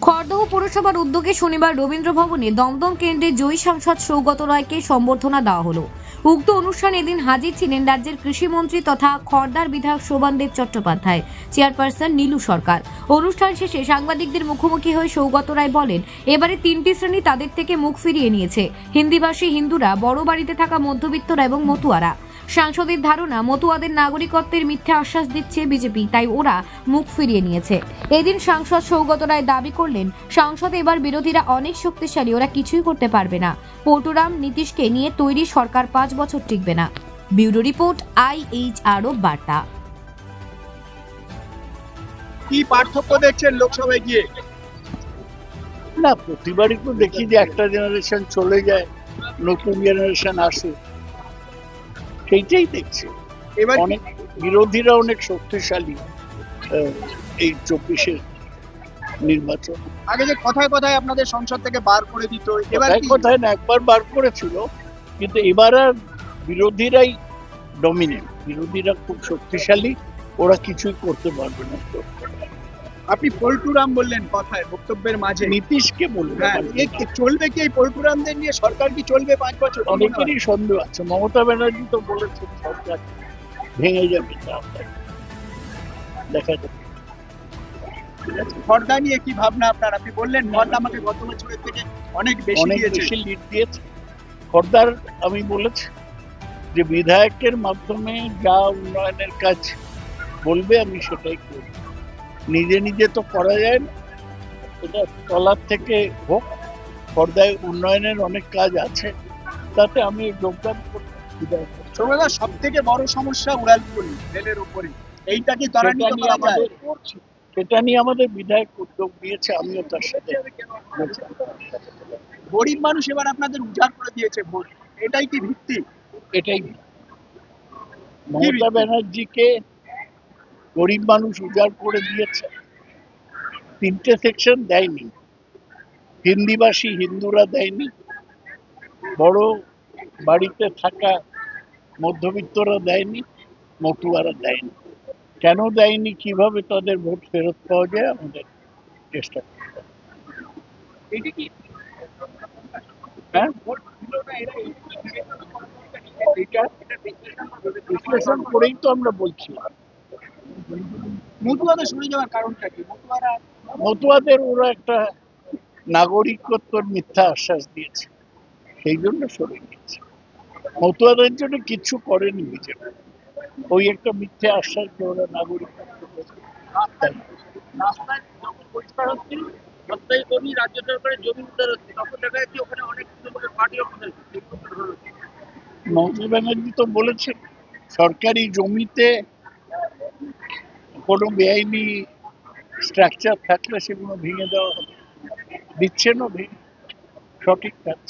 খড়দহ পুরসভার উদ্যোগে শনিবার রবীন্দ্র ভবনে দমদম কেন্দ্রের জয়ী সাংসদ সৌগত রায়কে সম্বর্ধনা দেওয়া হলো। উক্ত অনুষ্ঠানে এদিন হাজির ছিলেন রাজ্যের কৃষিমন্ত্রী তথা খড়দার বিধায়ক শোভনদেব চট্টোপাধ্যায়, চেয়ারপারসন নীলু সরকার। অনুষ্ঠান শেষে সাংবাদিকদের মুখোমুখি হয়ে সৌগত রায় বলেন, এবারে 3টি শ্রেণী তাদের থেকে মুখ ফিরিয়ে নিয়েছে। হিন্দিভাষী হিন্দুরা, বড় বাড়িতে থাকা মধ্যবিত্তরা এবং মতুয়ারা। সাংসদের ধারণা, মতুয়াদের নাগরিকত্বের মিথ্যে আশ্বাস দিচ্ছে বিজেপি, তাই ওরা মুখ ফিরিয়ে নিয়েছে। এদিন সাংসদ সৌগত রায় দাবি করলেন, সংসদে এবার বিরোধীরা অনেক শক্তিশালী, ওরা কিছুই করতে পারবে না। পল্টুরাম নীতিশকে নিয়ে তৈরি সরকার 5 বছর টিকবে না। ব্যুরো রিপোর্ট, IHRO বার্তা। কি পার্থক্য দেখছেন লোকসভায় গিয়ে? না, প্রতিবারই তো দেখি যে একটা জেনারেশন চলে যায়, নতুন জেনারেশন আসে, সেইটাই দেখছি। এবার অনেক বিরোধীরা অনেক শক্তিশালী এই 24-এর নির্বাচন। আগে যে কথায় কথায় আপনাদের সংসদ থেকে বার করে দিত, এবার কি? কোথায় না, একবার বার করেছিল, কিন্তু এবার আর বিরোধীরাই ডমিনেন্ট। বিরোধীরা খুব শক্তিশালী, ওরা কিছুই করতে পারবে না। আপনি পল্টুরাম বললেন কথায়, বক্তব্যের মাঝে। নীতিশকে বলবেন, চলবে কি এই পল্টুরামদের নিয়ে? সরকার কি চলবে 5 বছর? অনেকেরই সন্দেহ আছে। মমতা ব্যানার্জি তো বলেছেন সরকার ভেঙে যাবে, দেখা যাবে। খড়দা নিয়ে কি ভাবনা আপনার? আপনি বললেন খড়দা আমাকে গত বছরের থেকে অনেক বেশি লিড দিয়েছে। খড়দার আমি বলেছি যে বিধায়কের মাধ্যমে যা উন্নয়নের কাজ বলবে আমি সেটাই করব। নিজে নিজে তো করা যায় না, এটা তলার থেকে হোক। খড়দায় উন্নয়নের অনেক কাজ আছে, তাতে আমি যোগদান করব। সব থেকে বড় সমস্যা উড়ালপুলি রেলের উপরে, এইটা কি ত্বরান্বিত করা যায়? সেটা নিয়ে আমাদের বিধায়ক উদ্যোগ নিয়েছে, আমিও তার সাথে। গরিব মানুষ এবার আপনাদের উজাড় করে দিয়েছে ভোট, এটাই কি ভিত্তি? এটাই মমতা ব্যানার্জিকে গরিব মানুষ উজাড় করে দিয়েছে। 3টে সেকশন দেয়নি, হিন্দিভাষী হিন্দুরা দেয়নি, বড় বাড়িতে থাকা মধ্যবিত্তরা দেয়নি, মতুয়ারা দেয়নি। কেন দেয়নি, কিভাবে তাদের ভোট ফেরত পাওয়া যায়, আমাদের চেষ্টা করতে হবে। বিশ্লেষণ করেই তো আমরা বলছি। মতুয়াদের সরে যাওয়ার কারণটা কি? মতুয়াদের ওরা একটা নাগরিকত্বের মিথ্যা আশ্বাস দিয়েছে, সেই জন্য সরে গিয়েছে। মতুয়াদের জন্য কিছু করেনি বিজেপি, ওই একটা মিথ্যে আশ্বাস দিয়ে ওরা নাগরিকত্ব। রাজ্য সরকারের জমি উদ্ধার হচ্ছে, তখন দেখা যাচ্ছে ওখানে অনেক পার্টি অফিস। মমতা ব্যানার্জি তো বলেছে সরকারি জমিতে কোনো বেআইনি স্ট্রাকচার থাকলে সেগুলো ভেঙে দেওয়া হবে, দিচ্ছে না ভেঙে, সঠিক কাজ।